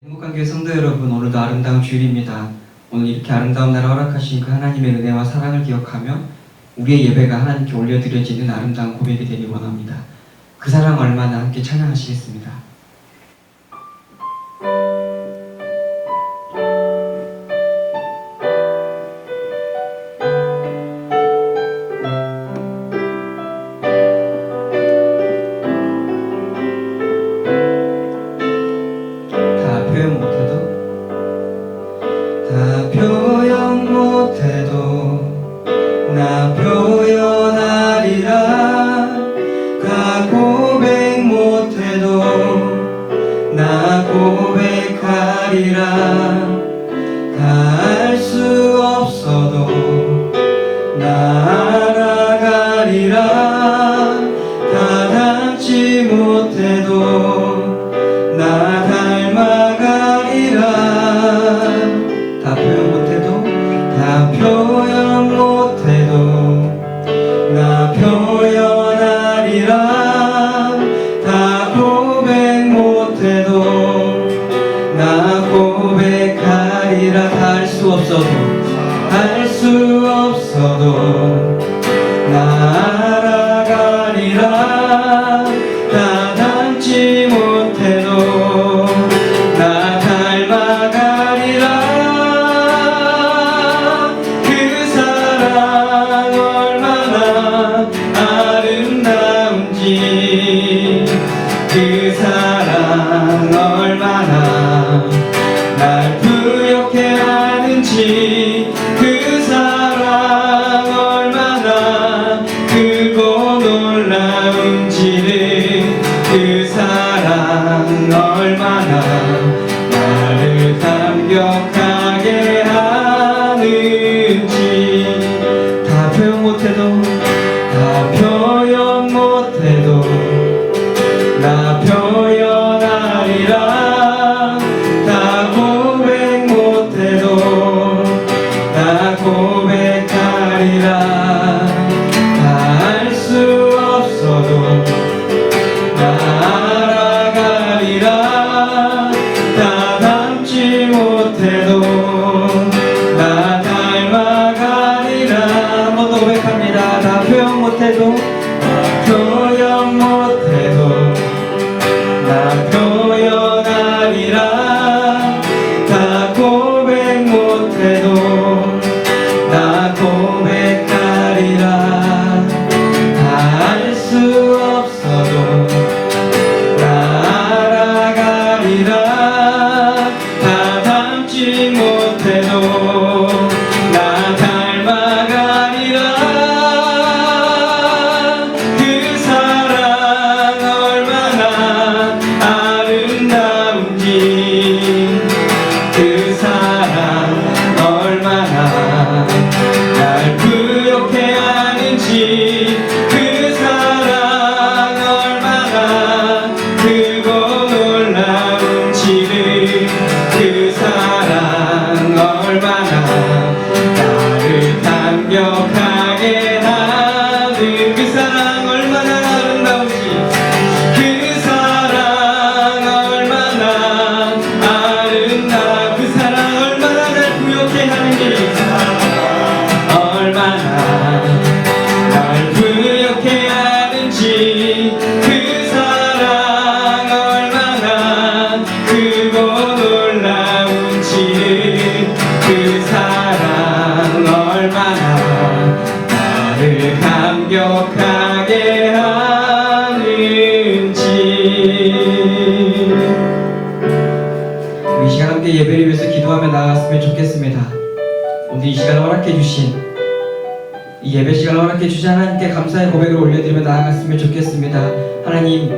행복한교회 성도 여러분, 오늘도 아름다운 주일입니다. 오늘 이렇게 아름다운 날을 허락하신 그 하나님의 은혜와 사랑을 기억하며 우리의 예배가 하나님께 올려드려지는 아름다운 고백이 되기 원합니다. 그 사랑 얼마나 함께 찬양하시겠습니다. 표현 못해도 나 표현하리라. 다 고백 못해도 나 고백하리라. 다 알 수 없어도 나 알아가리라. 다 닮지 못해도 나 닮아가리라. 다 표현 못해도 나 표현하리라. 다 고백 못해도 나 고백하리라. 다 할 수 없어도 나 알아가리라. 다 닮지 못해도 나 닮아가리라. 그 사랑 얼마나 날 부욕해 하는지, 그 사랑 얼마나 크고 놀라운지를, 그 사랑 얼마나 나를 감격하게 하는지. 다 표현 못해도 나 표현하리라. 다 고백 못해도 나 고백하리라. 다 알 수 없어도 나 알아가리라. 다 닮지 못해도 나 닮아가리라. 한 번 더 고백합니다. 다 표현 못해도 나 표현하리라. 다 고백 못해도 나 고백하리라. 다 알 수 없어도 나 알아가리라. 다 닮지 못해도 나 닮아가리라. 그 사랑 얼마나 아름다운지, 그 사랑 얼마나 날 부욕해 하는지, 그 사랑 얼마나 크고 놀라운지를, 그 사랑 얼마나 나를 감격하게 하는, 그 사랑 얼마나 아름다운지, 그 사랑 얼마나 아름다워, 그 사랑 얼마나 날 부욕해 하는지, 얼마나 날 부욕해 하는지, 그 사랑 얼마나 크고 놀라운지, 그 사랑 얼마나 나를 감격하게 하는지. 이 시간 함께 예배를 위해서 기도하며 나아갔으면 좋겠습니다. 오늘 이 시간을 허락해 주신, 이 예배 시간을 허락해 주신 하나님께 감사의 고백을 올려드리며 나아갔으면 좋겠습니다. 하나님,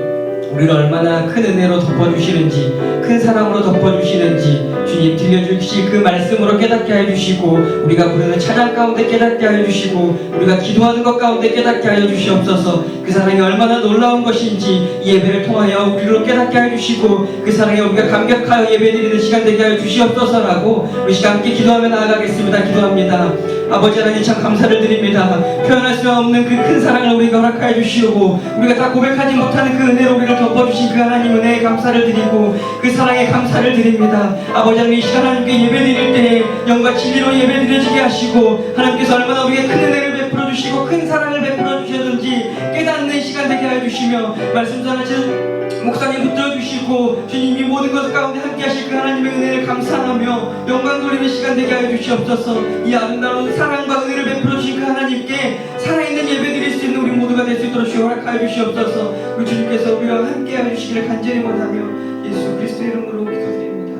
우리를 얼마나 큰 은혜로 덮어주시는지, 큰 사랑으로 덮어주시는지 주님 들려주실 그 말씀으로 깨닫게 해주시고, 우리가 부르는 찬양 가운데 깨닫게 해주시고, 우리가 기도하는 것 가운데 깨닫게 하여 주시옵소서. 그 사랑이 얼마나 놀라운 것인지 이 예배를 통하여 우리로 깨닫게 해주시고, 그 사랑에 우리가 감격하여 예배드리는 시간 되게 하여 주시옵소서라고 우리 시간 함께 기도하며 나아가겠습니다. 기도합니다. 아버지 하나님, 참 감사를 드립니다. 표현할 수 없는 그 큰 사랑을 우리가 허락하여 주시고, 우리가 다 고백하지 못하는 그 은혜로 우리를 덮어주신 그 하나님 은혜에 감사를 드리고, 그 사랑에 감사를 드립니다. 아버지 하나님, 이 시간 하나님께 예배드릴 때에 영과 진리로 예배드려지게 하시고 하나님께서 얼마나 우리에게 큰 은혜를 베풀어 주시고 큰 사랑을 베풀어 주셨는지 깨닫는 시간 되게 해주시며 말씀 전하신 목사님 붙들어 주시고 주님이 모든 것을 가운데 함께 하실 그 하나님의 은혜를 감사하며 영광 돌리는 시간 되게 하여 주시옵소서. 이 아름다운 사랑과 은혜를 베풀어 주신 그 하나님께 살아있는 예배 드릴 수 있는 우리 모두가 될 수 있도록 허락하여 주시옵소서. 우리 주님께서 우리와 함께 하여 주시기를 간절히 원하며 예수 그리스도의 이름으로 기도드립니다.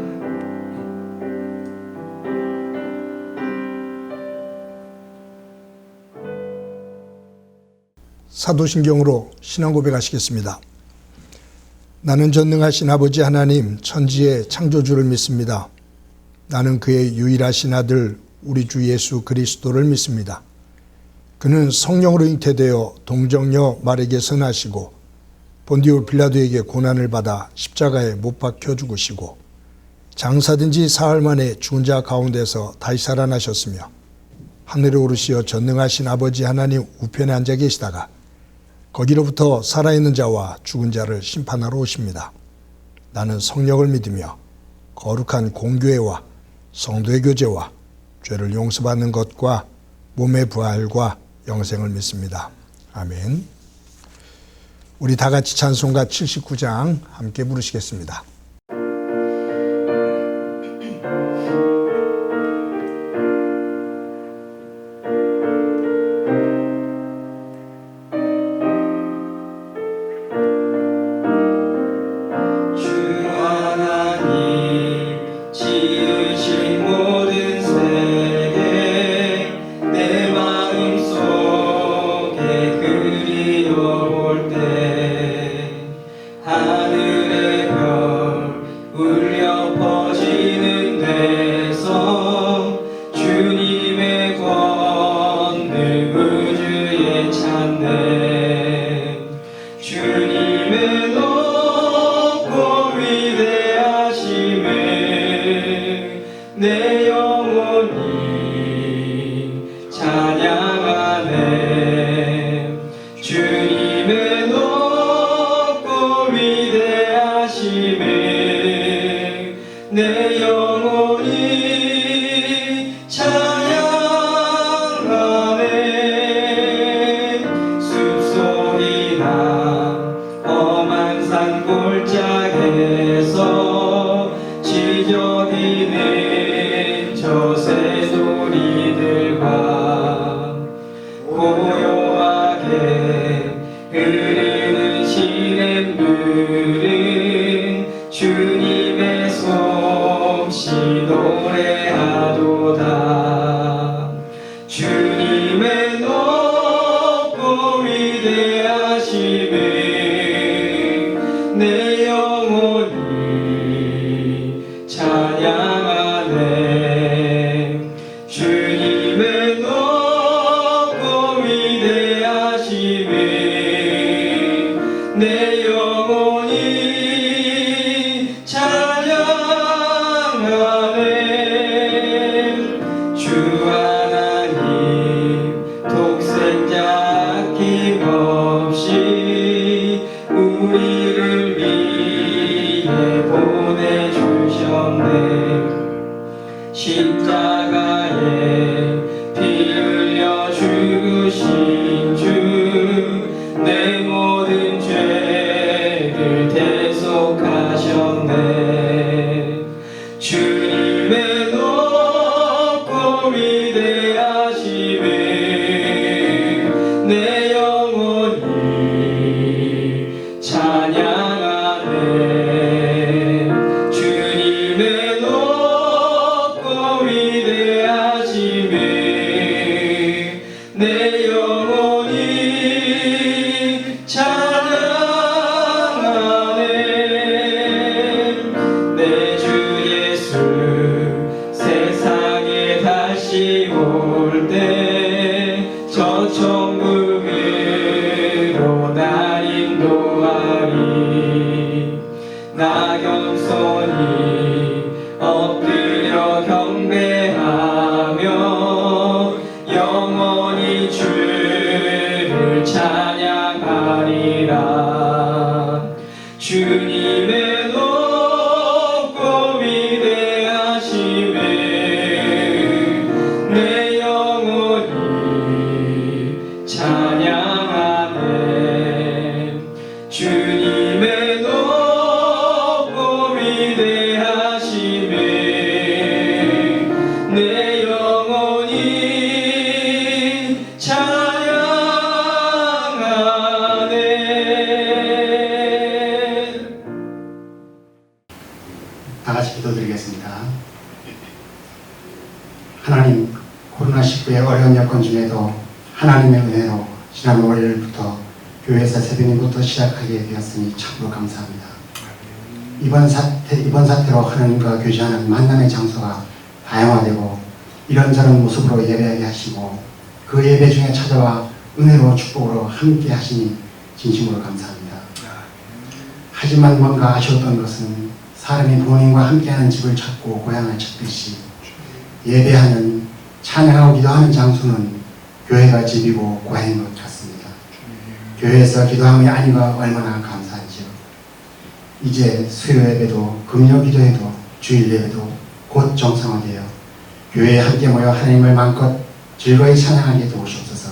사도신경으로 신앙 고백하시겠습니다. 나는 전능하신 아버지 하나님 천지의 창조주를 믿습니다. 나는 그의 유일하신 아들 우리 주 예수 그리스도를 믿습니다. 그는 성령으로 잉태되어 동정녀 마리아에게 선하시고 본디오 빌라도에게 고난을 받아 십자가에 못 박혀 죽으시고 장사된 지 사흘 만에 죽은 자 가운데서 다시 살아나셨으며 하늘에 오르시어 전능하신 아버지 하나님 우편에 앉아 계시다가 거기로부터 살아있는 자와 죽은 자를 심판하러 오십니다. 나는 성령을 믿으며 거룩한 공교회와 성도의 교제와 죄를 용서받는 것과 몸의 부활과 영생을 믿습니다. 아멘. 우리 다 같이 찬송가 79장 함께 부르시겠습니다. 내 영혼이 찬양하네. 주님의 높고 위대하심에 내 영혼이 찬양하네. 숲속이나 험한 산 골짜기에서 지저귀는 저 새소리들과 고요하게 흐르는 시냇물은 주님의 솜씨 노래하도다. 주님의 높고 위대하심에 내 영혼이 찬양하네. 주님의 높고 위대하심에 내 영혼이 찬양하네. 주 하나님 독생자 아낌없이 우리를 위해 보내주셨네. 십자가에 피 흘려 죽으신 주 내 모든 죄를 대속하셨네. 주님의 높고 위대하심에 내 영혼이 찬양하네. 주님의 높고 위대하심에 내 영혼이 찬양하네. 내 주 예수 같이 기도드리겠습니다. 하나님, 코로나19의 어려운 여건 중에도 하나님의 은혜로 지난 월요일부터 교회에서 새벽님부터 시작하게 되었으니 참으로 감사합니다. 이번 사태로 하나님과 교제하는 만남의 장소가 다양화되고 이런저런 모습으로 예배하게 하시고 그 예배 중에 찾아와 은혜로 축복으로 함께 하시니 진심으로 감사합니다. 하지만 뭔가 아쉬웠던 것은 사람이 부모님과 함께하는 집을 찾고 고향을 찾듯이 예배하는 찬양하고 기도하는 장소는 교회가 집이고 고향인 것 같습니다. 교회에서 기도함이 아니가 얼마나 감사한지요. 이제 수요 예배도 금요 기도회도 주일 예배도 곧 정상화되어 교회에 함께 모여 하나님을 마음껏 즐거이 찬양하게 도우시옵소서.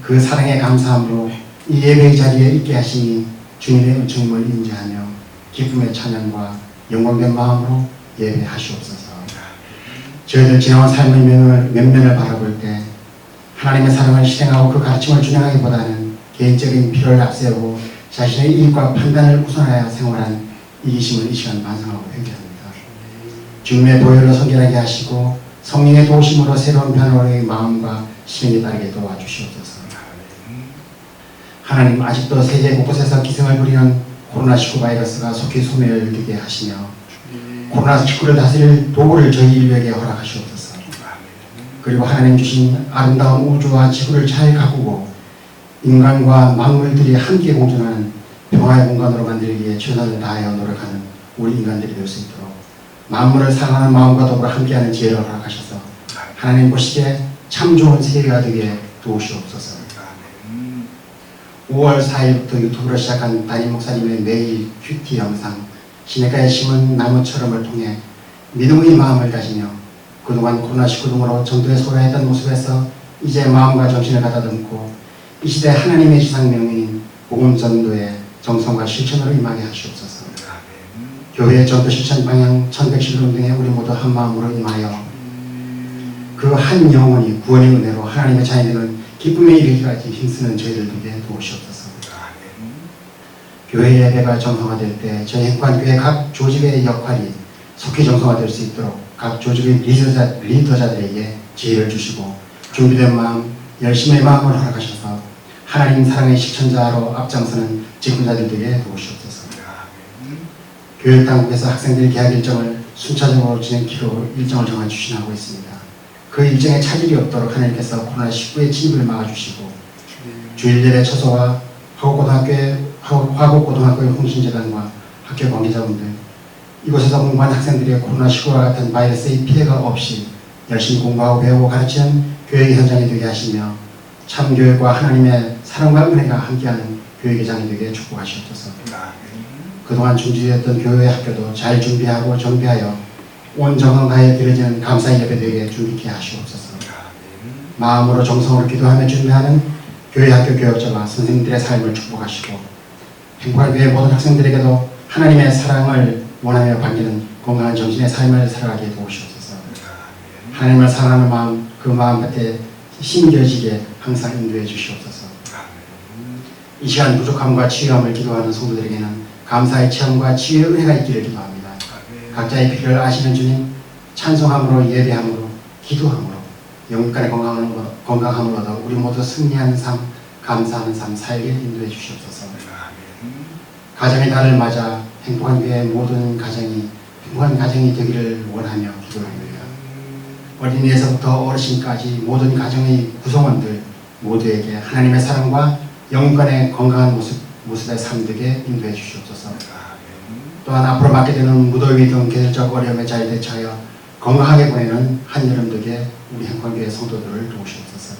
그 사랑에 감사함으로 이 예배의 자리에 있게 하시니 주님의 은총을 인지하며 기쁨의 찬양과 영광된 마음으로 예배하시옵소서. 저희들 지나온 삶의 면면을 바라볼 때 하나님의 사랑을 실행하고 그 가르침을 준행하기보다는 개인적인 필요를 앞세우고 자신의 이익과 판단을 우선하여 생활한 이기심을 이 시간 반성하고 회개합니다. 주님의 보혈로 성결하게 하시고 성령의 도우심으로 새로운 변화의 마음과 실행에 따르게 도와주시옵소서. 하나님, 아직도 세계 곳곳에서 기승을 부리는 코로나19 바이러스가 속히 소멸되게 하시며 코로나19를 다스릴 도구를 저희 인류에게 허락하시옵소서. 그리고 하나님 주신 아름다운 우주와 지구를 잘 가꾸고 인간과 만물들이 함께 공존하는 평화의 공간으로 만들기에 최선을 다하여 노력하는 우리 인간들이 될 수 있도록 만물을 사랑하는 마음과 더불어 함께하는 지혜를 허락하셔서 하나님 보시기에 참 좋은 세계가 되게 도우시옵소서. 5월 4일부터 유튜브로 시작한 담임 목사님의 매일 큐티 영상 시냇가에 심은 나무처럼을 통해 믿음의 마음을 다지며 그동안 코로나19 등으로 전도에 소외했던 모습에서 이제 마음과 정신을 가다듬고 이 시대 하나님의 지상명인 복음 전도의 정성과 실천으로 임하게 하시옵소서. 교회의 전도 실천 방향 1100실론 등에 우리 모두 한 마음으로 임하여 그 한 영혼이 구원의 은혜로 하나님의 자녀되는 기쁨에 이르기까지 힘쓰는 저희들 되게 도우시옵소서. 교회 예배가 정상화될 때 저희 행관교회 각 조직의 역할이 속히 정상화될 수 있도록 각 조직의 리더자들에게 지혜를 주시고 준비된 마음, 열심의 마음을 허락하셔서 하나님 사랑의 실천자로 앞장서는 직분자들에게 도우시옵소서. 교육 당국에서 학생들 개학 일정을 순차적으로 진행키로 일정을 정해주시나고 있습니다. 그 일정에 차질이 없도록 하나님께서 코로나19의 침입을 막아주시고 주일 예배 처소와 화곡고등학교의 홍신재단과 학교 관계자분들 이곳에서 공부한 학생들의 코로나19와 같은 바이러스의 피해가 없이 열심히 공부하고 배우고 가르치는 교육의 현장이 되게 하시며 참교육과 하나님의 사랑과 은혜가 함께하는 교육의 장이 되게 축복하시옵소서. 그동안 준비했던 교회 학교도 잘 준비하고 정비하여 온 정성 다해 드려지는 감사의 예배되게 준비케 하시옵소서. 마음으로 정성으로 기도하며 준비하는 교회 학교 교역자와 선생님들의 삶을 축복하시고 행복한 교회 모든 학생들에게도 하나님의 사랑을 원하며 반기는 건강한 정신의 삶을 살아가게 도우시옵소서. 하나님을 사랑하는 마음, 그 마음 밭에 심겨지게 항상 인도해 주시옵소서. 이 시간 부족함과 치유함을 기도하는 성도들에게는 감사의 체험과 치유의 은혜가 있기를 기도합니다. 각자의 필요를 아시는 주님, 찬송함으로 예배함으로 기도함으로 영육간의 건강함을 얻어 우리 모두 승리하는 삶, 감사하는 삶 살게 인도해 주시옵소서. 가정의 달을 맞아 행복한 교회의 모든 가정이 행복한 가정이 되기를 원하며 기도합니다. 어린이에서부터 어르신까지 모든 가정의 구성원들 모두에게 하나님의 사랑과 영육간의 건강한 모습의 삶 되게 인도해 주시옵소서. 또한 앞으로 맞게 되는 무더위 등 계절적 어려움에 잘 대처하여 건강하게 보내는 한여름 되게 우리 행복교회 성도들을 도우시옵소서.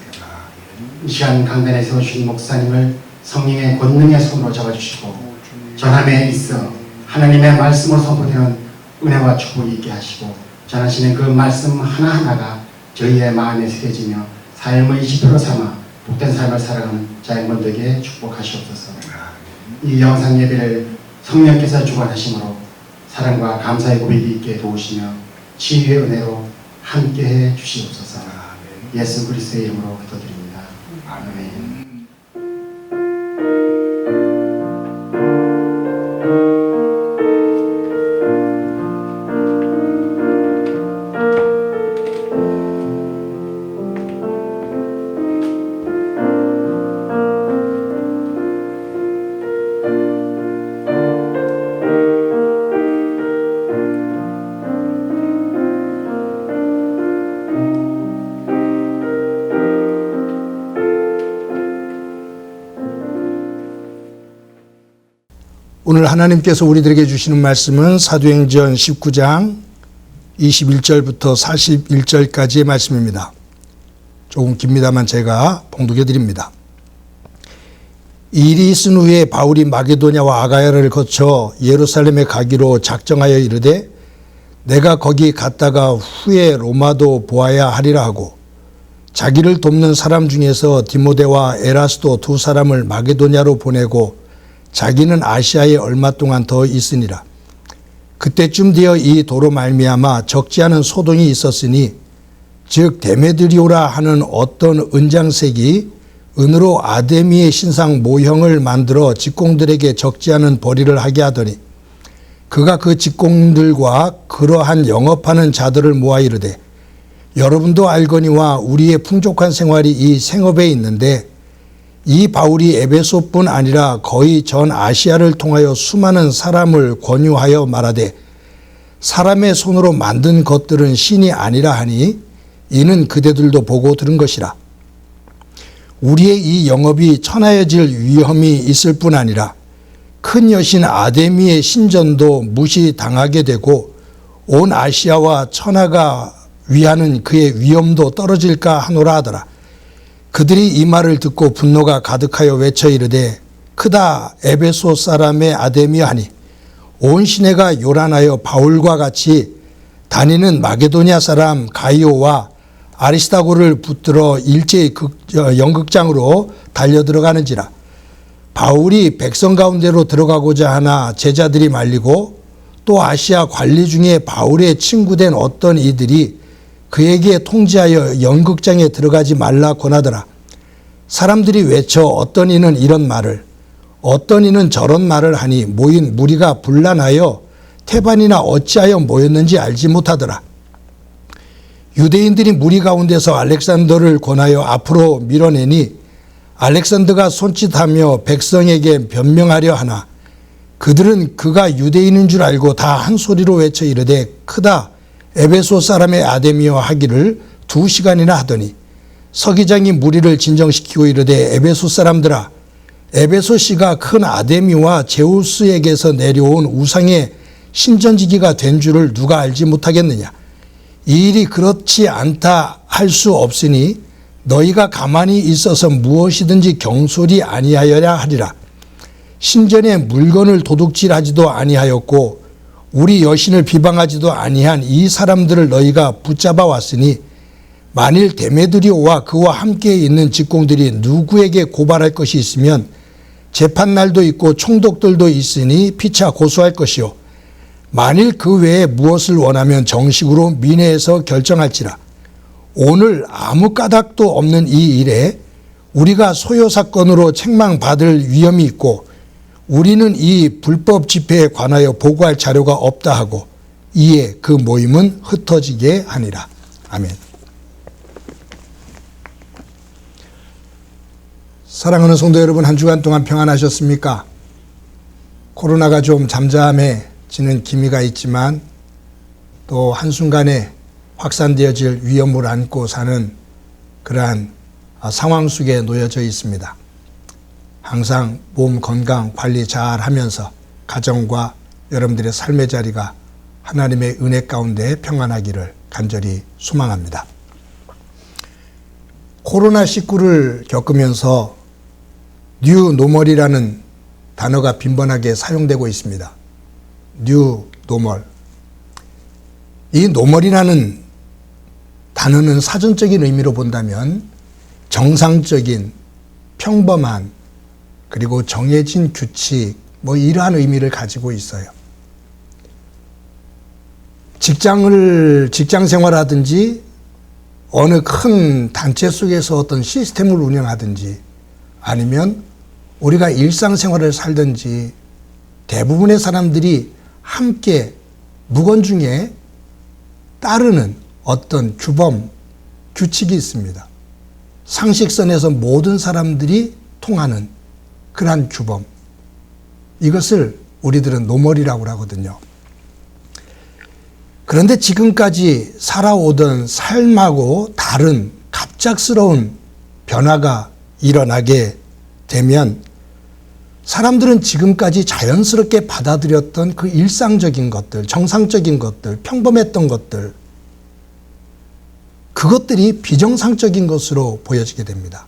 이 시간 강단에 세워주신 목사님을 성령의 권능의 손으로 잡아주시고 전함에 있어 하나님의 말씀으로 선포되는 은혜와 축복이 있게 하시고 전하시는 그 말씀 하나하나가 저희의 마음에 새겨지며 삶의 지표로 삼아 복된 삶을 살아가는 자연분들에게 축복하시옵소서. 이 영상 예배를 성령께서 주관하심으로 사랑과 감사의 고백이 있게 도우시며 치유의 은혜로 함께해 주시옵소서. 예수 그리스도의 이름으로 기도드립니다. 아멘. 오늘 하나님께서 우리들에게 주시는 말씀은 사도행전 19장 21절부터 41절까지의 말씀입니다. 조금 깁니다만 제가 봉독해 드립니다. 이 일이 있은 후에 바울이 마게도냐와 아가야를 거쳐 예루살렘에 가기로 작정하여 이르되 내가 거기 갔다가 후에 로마도 보아야 하리라 하고 자기를 돕는 사람 중에서 디모데와 에라스도 두 사람을 마게도냐로 보내고 자기는 아시아에 얼마 동안 더 있으니라. 그때쯤 되어 이 도로 말미암아 적지 않은 소동이 있었으니 즉 데메드리오라 하는 어떤 은장색이 은으로 아데미의 신상 모형을 만들어 직공들에게 적지 않은 벌이를 하게 하더니 그가 그 직공들과 그러한 영업하는 자들을 모아 이르되 여러분도 알거니와 우리의 풍족한 생활이 이 생업에 있는데 이 바울이 에베소뿐 아니라 거의 전 아시아를 통하여 수많은 사람을 권유하여 말하되 사람의 손으로 만든 것들은 신이 아니라 하니 이는 그대들도 보고 들은 것이라. 우리의 이 영업이 천하여질 위험이 있을 뿐 아니라 큰 여신 아데미의 신전도 무시당하게 되고 온 아시아와 천하가 위하는 그의 위엄도 떨어질까 하노라 하더라. 그들이 이 말을 듣고 분노가 가득하여 외쳐 이르되 크다 에베소 사람의 아데미여 하니 온 시내가 요란하여 바울과 같이 다니는 마게도냐 사람 가이오와 아리스타고를 붙들어 일제히 연극장으로 달려들어가는지라. 바울이 백성 가운데로 들어가고자 하나 제자들이 말리고 또 아시아 관리 중에 바울의 친구된 어떤 이들이 그에게 통지하여 연극장에 들어가지 말라 권하더라. 사람들이 외쳐 어떤 이는 이런 말을 어떤 이는 저런 말을 하니 모인 무리가 분란하여 태반이나 어찌하여 모였는지 알지 못하더라. 유대인들이 무리 가운데서 알렉산더를 권하여 앞으로 밀어내니 알렉산더가 손짓하며 백성에게 변명하려 하나 그들은 그가 유대인인 줄 알고 다 한 소리로 외쳐 이르되 크다 에베소 사람의 아데미여 하기를 2시간이나 하더니 서기장이 무리를 진정시키고 이르되 에베소 사람들아 에베소시가 큰 아데미와 제우스에게서 내려온 우상의 신전지기가 된 줄을 누가 알지 못하겠느냐. 이 일이 그렇지 않다 할 수 없으니 너희가 가만히 있어서 무엇이든지 경솔이 아니하여야 하리라. 신전에 물건을 도둑질하지도 아니하였고 우리 여신을 비방하지도 아니한 이 사람들을 너희가 붙잡아 왔으니 만일 데메드리오와 그와 함께 있는 직공들이 누구에게 고발할 것이 있으면 재판날도 있고 총독들도 있으니 피차 고소할 것이요 만일 그 외에 무엇을 원하면 정식으로 민회에서 결정할지라. 오늘 아무 까닭도 없는 이 일에 우리가 소요 사건으로 책망받을 위험이 있고 우리는 이 불법 집회에 관하여 보고할 자료가 없다 하고 이에 그 모임은 흩어지게 하니라. 아멘. 사랑하는 성도 여러분, 한 주간 동안 평안하셨습니까? 코로나가 좀 잠잠해지는 기미가 있지만 또 한순간에 확산되어질 위험을 안고 사는 그러한 상황 속에 놓여져 있습니다. 항상 몸 건강 관리 잘 하면서 가정과 여러분들의 삶의 자리가 하나님의 은혜 가운데 평안하기를 간절히 소망합니다. 코로나19를 겪으면서 뉴 노멀이라는 단어가 빈번하게 사용되고 있습니다. 뉴 노멀. 이 노멀이라는 단어는 사전적인 의미로 본다면 정상적인, 평범한, 그리고 정해진 규칙, 이러한 의미를 가지고 있어요. 직장 생활하든지 어느 큰 단체 속에서 어떤 시스템을 운영하든지 아니면 우리가 일상생활을 살든지 대부분의 사람들이 함께 무건중에 따르는 어떤 규범, 규칙이 있습니다. 상식선에서 모든 사람들이 통하는 그러한 규범. 이것을 우리들은 노멀이라고 하거든요. 그런데 지금까지 살아오던 삶하고 다른 갑작스러운 변화가 일어나게 되면 사람들은 지금까지 자연스럽게 받아들였던 그 일상적인 것들, 정상적인 것들, 평범했던 것들, 그것들이 비정상적인 것으로 보여지게 됩니다.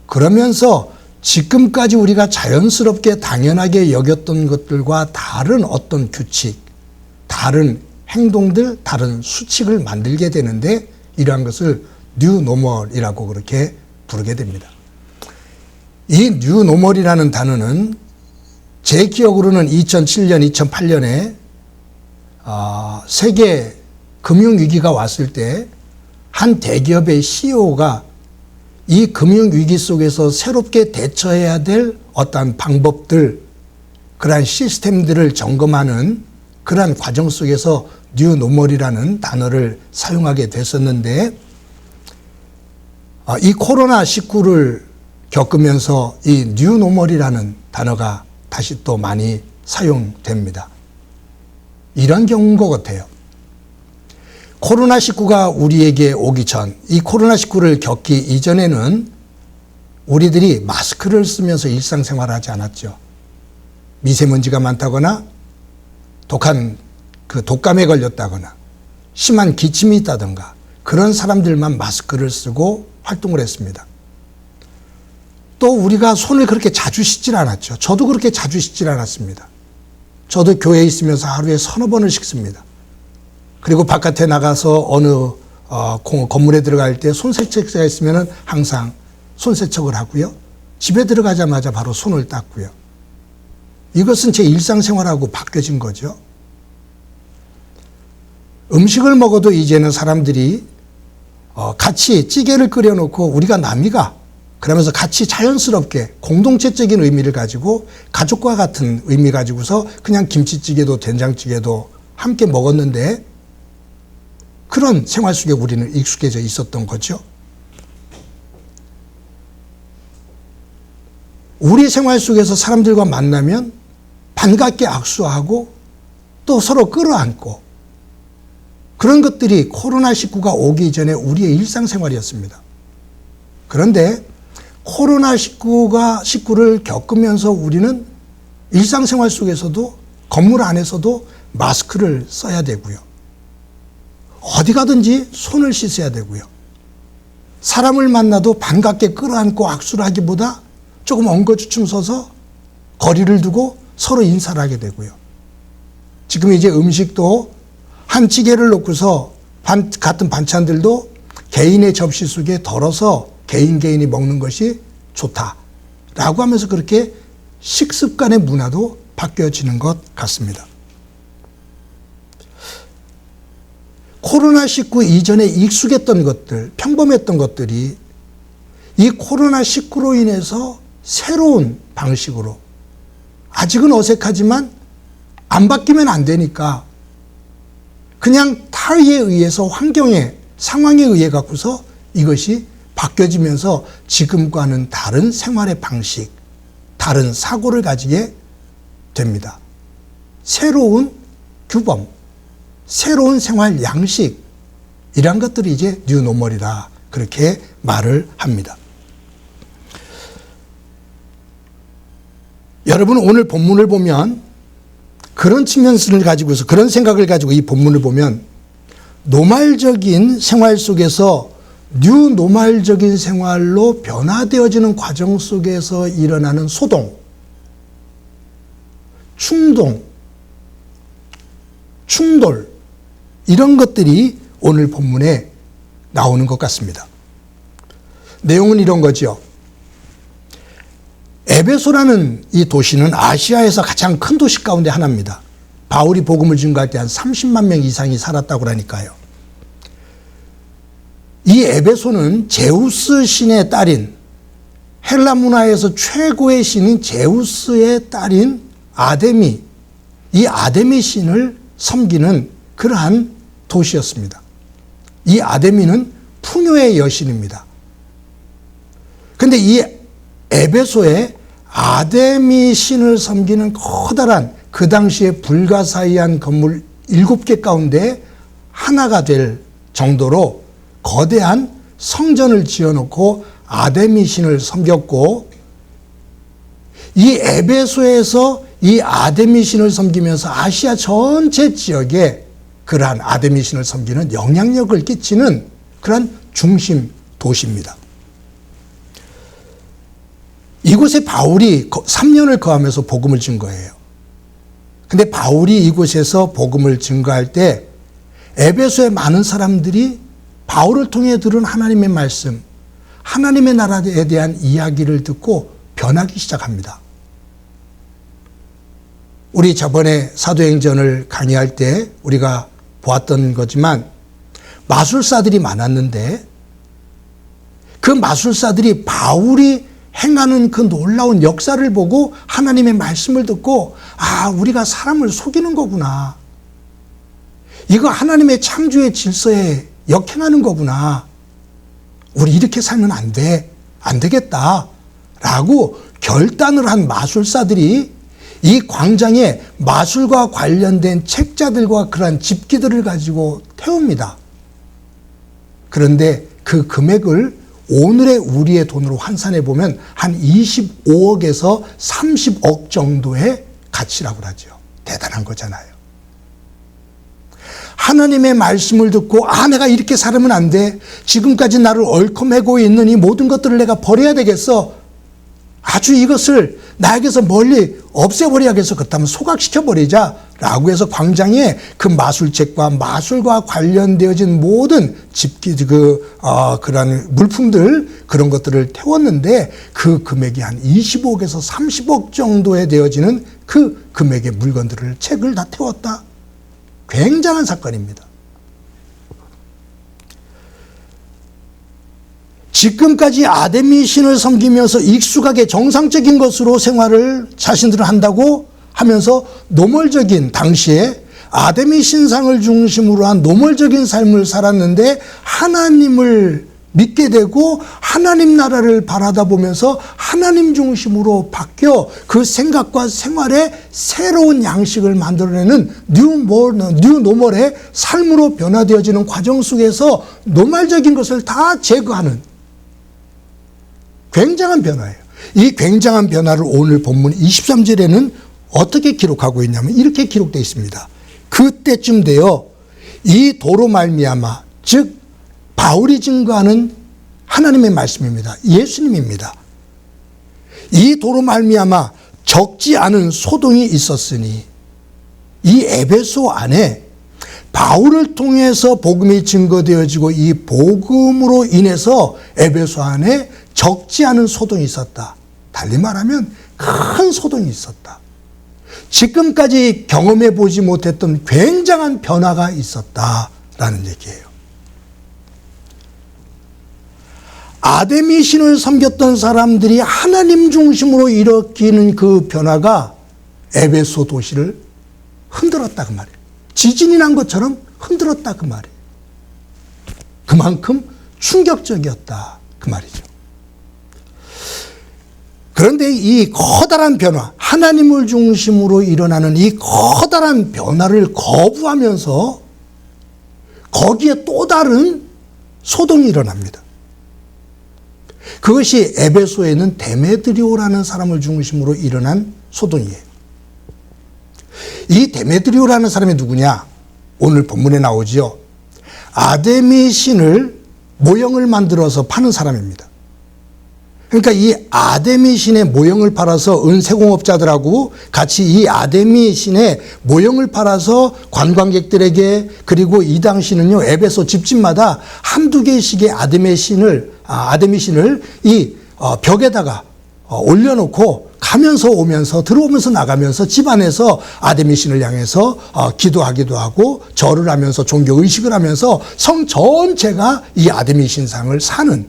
그러면서 지금까지 우리가 자연스럽게 당연하게 여겼던 것들과 다른 어떤 규칙, 다른 행동들, 다른 수칙을 만들게 되는데 이러한 것을 뉴노멀이라고 그렇게 부르게 됩니다. 이 뉴노멀이라는 단어는 제 기억으로는 2007년, 2008년에 세계 금융위기가 왔을 때 한 대기업의 CEO가 이 금융위기 속에서 새롭게 대처해야 될 어떠한 방법들, 그러한 시스템들을 점검하는 그러한 과정 속에서 뉴노멀이라는 단어를 사용하게 됐었는데, 이 코로나19를 겪으면서 이 뉴노멀이라는 단어가 다시 또 많이 사용됩니다. 이런 경우인 것 같아요. 코로나19가 우리에게 오기 전, 이 코로나19를 겪기 이전에는 우리들이 마스크를 쓰면서 일상생활을 하지 않았죠. 미세먼지가 많다거나 독한 그 독감에 걸렸다거나 심한 기침이 있다든가 그런 사람들만 마스크를 쓰고 활동을 했습니다. 또 우리가 손을 그렇게 자주 씻질 않았죠. 저도 그렇게 자주 씻질 않았습니다. 저도 교회에 있으면서 하루에 서너 번을 씻습니다. 그리고 바깥에 나가서 어느 건물에 들어갈 때 손세척기가 있으면 항상 손세척을 하고요. 집에 들어가자마자 바로 손을 닦고요. 이것은 제 일상생활하고 바뀌어진 거죠. 음식을 먹어도 이제는 사람들이 같이 찌개를 끓여놓고 우리가 남이가 그러면서 같이 자연스럽게 공동체적인 의미를 가지고 가족과 같은 의미 가지고서 그냥 김치찌개도 된장찌개도 함께 먹었는데 그런 생활 속에 우리는 익숙해져 있었던 거죠. 우리 생활 속에서 사람들과 만나면 반갑게 악수하고 또 서로 끌어안고 그런 것들이 코로나19가 오기 전에 우리의 일상생활이었습니다. 그런데 코로나19를 겪으면서 우리는 일상생활 속에서도 건물 안에서도 마스크를 써야 되고요. 어디 가든지 손을 씻어야 되고요. 사람을 만나도 반갑게 끌어안고 악수를 하기보다 조금 엉거주춤 서서 거리를 두고 서로 인사를 하게 되고요. 지금 이제 음식도 한 찌개를 놓고서 같은 반찬들도 개인의 접시 속에 덜어서 개인이 먹는 것이 좋다라고 하면서 그렇게 식습관의 문화도 바뀌어지는 것 같습니다. 코로나19 이전에 익숙했던 것들, 평범했던 것들이 이 코로나19로 인해서 새로운 방식으로 아직은 어색하지만 안 바뀌면 안 되니까 그냥 타의에 의해서 환경에 상황에 의해 갖고서 이것이 바뀌어지면서 지금과는 다른 생활의 방식, 다른 사고를 가지게 됩니다. 새로운 규범, 새로운 생활 양식 이런 것들이 이제 뉴노멀이다 그렇게 말을 합니다. 여러분 오늘 본문을 보면 그런 측면을 가지고서 그런 생각을 가지고 이 본문을 보면 노말적인 생활 속에서 뉴노멀적인 생활로 변화되어지는 과정 속에서 일어나는 소동, 충돌 이런 것들이 오늘 본문에 나오는 것 같습니다. 내용은 이런 거죠. 에베소라는 이 도시는 아시아에서 가장 큰 도시 가운데 하나입니다. 바울이 복음을 증거할 때 한 30만 명 이상이 살았다고 하니까요. 이 에베소는 제우스 신의 딸인 헬라 문화에서 최고의 신인 제우스의 딸인 아데미, 이 아데미 신을 섬기는 그러한 도시였습니다. 이 아데미는 풍요의 여신입니다. 그런데 이 에베소에 아데미 신을 섬기는 커다란 그 당시에 불가사의한 건물 7개 가운데 하나가 될 정도로 거대한 성전을 지어놓고 아데미 신을 섬겼고 이 에베소에서 이 아데미 신을 섬기면서 아시아 전체 지역에 그러한 아데미 신을 섬기는 영향력을 끼치는 그러한 중심 도시입니다. 이곳에 바울이 3년을 거하면서 복음을 증거해요. 근데 바울이 이곳에서 복음을 증거할 때 에베소의 많은 사람들이 바울을 통해 들은 하나님의 말씀, 하나님의 나라에 대한 이야기를 듣고 변하기 시작합니다. 우리 저번에 사도행전을 강의할 때 우리가 보았던 거지만 마술사들이 많았는데 그 마술사들이 바울이 행하는 그 놀라운 역사를 보고 하나님의 말씀을 듣고 아, 우리가 사람을 속이는 거구나. 이거 하나님의 창조의 질서에 역행하는 거구나. 우리 이렇게 살면 안 돼. 안 되겠다. 라고 결단을 한 마술사들이 이 광장에 마술과 관련된 책자들과 그러한 집기들을 가지고 태웁니다. 그런데 그 금액을 오늘의 우리의 돈으로 환산해 보면 한 25억에서 30억 정도의 가치라고 하죠. 대단한 거잖아요. 하나님의 말씀을 듣고 아, 내가 이렇게 살면 안 돼. 지금까지 나를 얽혀매고 있는 이 모든 것들을 내가 버려야 되겠어. 아주 이것을 나에게서 멀리 없애버려야겠어. 그렇다면 소각시켜버리자 라고 해서 광장에 그 마술책과 마술과 관련되어진 모든 집기, 그런 물품들, 그런 것들을 태웠는데 그 금액이 한 25억에서 30억 정도에 되어지는 그 금액의 물건들을, 책을 다 태웠다. 굉장한 사건입니다. 지금까지 아데미 신을 섬기면서 익숙하게 정상적인 것으로 생활을 자신들은 한다고 하면서 노멀적인, 당시에 아데미 신상을 중심으로 한 노멀적인 삶을 살았는데 하나님을 믿게 되고 하나님 나라를 바라다 보면서 하나님 중심으로 바뀌어 그 생각과 생활의 새로운 양식을 만들어내는 뉴 노멀의 삶으로 변화되어지는 과정 속에서 노멀적인 것을 다 제거하는 굉장한 변화예요. 이 굉장한 변화를 오늘 본문 23절에는 어떻게 기록하고 있냐면 이렇게 기록되어 있습니다. 그때쯤 되어 이 도로 말미암아, 즉 바울이 증거하는 하나님의 말씀입니다. 예수님입니다. 이 도로 말미암아 적지 않은 소동이 있었으니, 이 에베소 안에 바울을 통해서 복음이 증거되어지고 이 복음으로 인해서 에베소 안에 적지 않은 소동이 있었다. 달리 말하면 큰 소동이 있었다. 지금까지 경험해 보지 못했던 굉장한 변화가 있었다라는 얘기예요. 아데미 신을 섬겼던 사람들이 하나님 중심으로 일으키는 그 변화가 에베소 도시를 흔들었다 그 말이에요. 지진이 난 것처럼 흔들었다 그 말이에요. 그만큼 충격적이었다 그 말이죠. 그런데 이 커다란 변화, 하나님을 중심으로 일어나는 이 커다란 변화를 거부하면서 거기에 또 다른 소동이 일어납니다. 그것이 에베소에 있는 데메드리오라는 사람을 중심으로 일어난 소동이에요. 이 데메드리오라는 사람이 누구냐? 오늘 본문에 나오죠. 아데미 신을 모형을 만들어서 파는 사람입니다. 그러니까 이 아데미 신의 모형을 팔아서 은세공업자들하고 같이 이 아데미 신의 모형을 팔아서 관광객들에게, 그리고 이 당시는요, 에베소 집집마다 한두 개씩의 아데미 신을 이 벽에다가 올려놓고 가면서 오면서, 들어오면서 나가면서 집 안에서 아데미 신을 향해서 기도하기도 하고 절을 하면서 종교 의식을 하면서 성 전체가 이 아데미 신상을 사는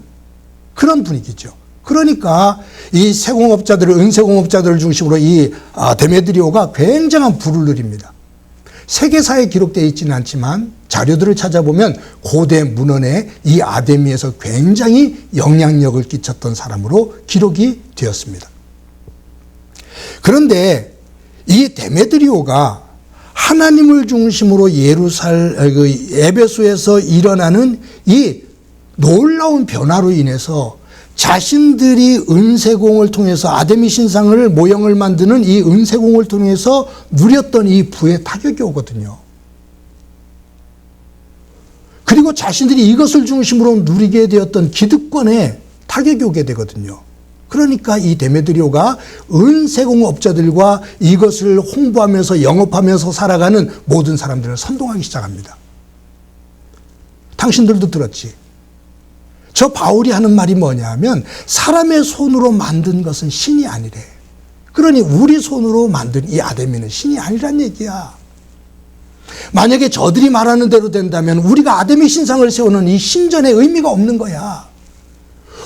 그런 분위기죠. 그러니까 이 세공업자들을, 은세공업자들을 중심으로 이 데메드리오가 굉장한 부를 누립니다. 세계사에 기록되어 있지는 않지만 자료들을 찾아보면 고대 문헌에 이 아데미에서 굉장히 영향력을 끼쳤던 사람으로 기록이 되었습니다. 그런데 이 데메드리오가 하나님을 중심으로 에베소에서 일어나는 이 놀라운 변화로 인해서 자신들이 은세공을 통해서 아데미 신상을 모형을 만드는 이 은세공을 통해서 누렸던 이 부의 타격이 오거든요. 그리고 자신들이 이것을 중심으로 누리게 되었던 기득권에 타격이 오게 되거든요. 그러니까 이 데메드리오가 은세공 업자들과 이것을 홍보하면서 영업하면서 살아가는 모든 사람들을 선동하기 시작합니다. 당신들도 들었지. 저 바울이 하는 말이 뭐냐면 사람의 손으로 만든 것은 신이 아니래. 그러니 우리 손으로 만든 이 아데미는 신이 아니란 얘기야. 만약에 저들이 말하는 대로 된다면 우리가 아데미 신상을 세우는 이 신전의 의미가 없는 거야.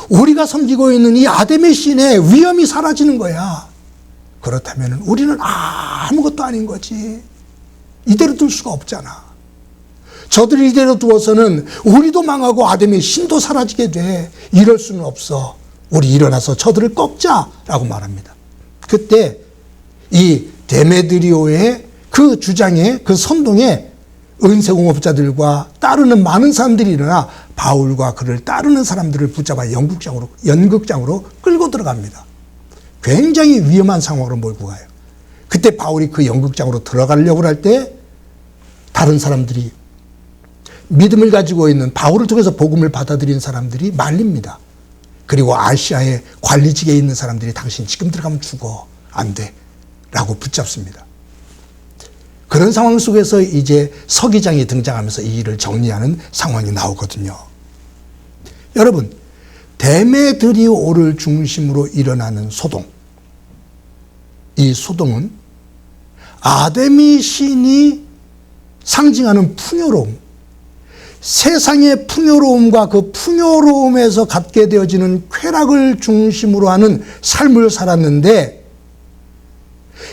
우리가 섬기고 있는 이 아데미 신의 위엄이 사라지는 거야. 그렇다면 우리는 아무것도 아닌 거지. 이대로 둘 수가 없잖아. 저들이 이대로 두어서는 우리도 망하고 아데미 신도 사라지게 돼. 이럴 수는 없어. 우리 일어나서 저들을 꺾자라고 말합니다. 그때 이 데메드리오의 그 주장에 그 선동에 은세공업자들과 따르는 많은 사람들이 일어나 바울과 그를 따르는 사람들을 붙잡아 연극장으로 끌고 들어갑니다. 굉장히 위험한 상황으로 몰고 가요. 그때 바울이 그 연극장으로 들어가려고 할 때 다른 사람들이 믿음을 가지고 있는 바울을 통해서 복음을 받아들인 사람들이 말립니다. 그리고 아시아의 관리직에 있는 사람들이 당신 지금 들어가면 죽어. 안 돼. 라고 붙잡습니다. 그런 상황 속에서 이제 서기장이 등장하면서 이 일을 정리하는 상황이 나오거든요. 여러분, 데메드리오를 중심으로 일어나는 소동. 이 소동은 아데미 신이 상징하는 풍요로움, 세상의 풍요로움과 그 풍요로움에서 갖게 되어지는 쾌락을 중심으로 하는 삶을 살았는데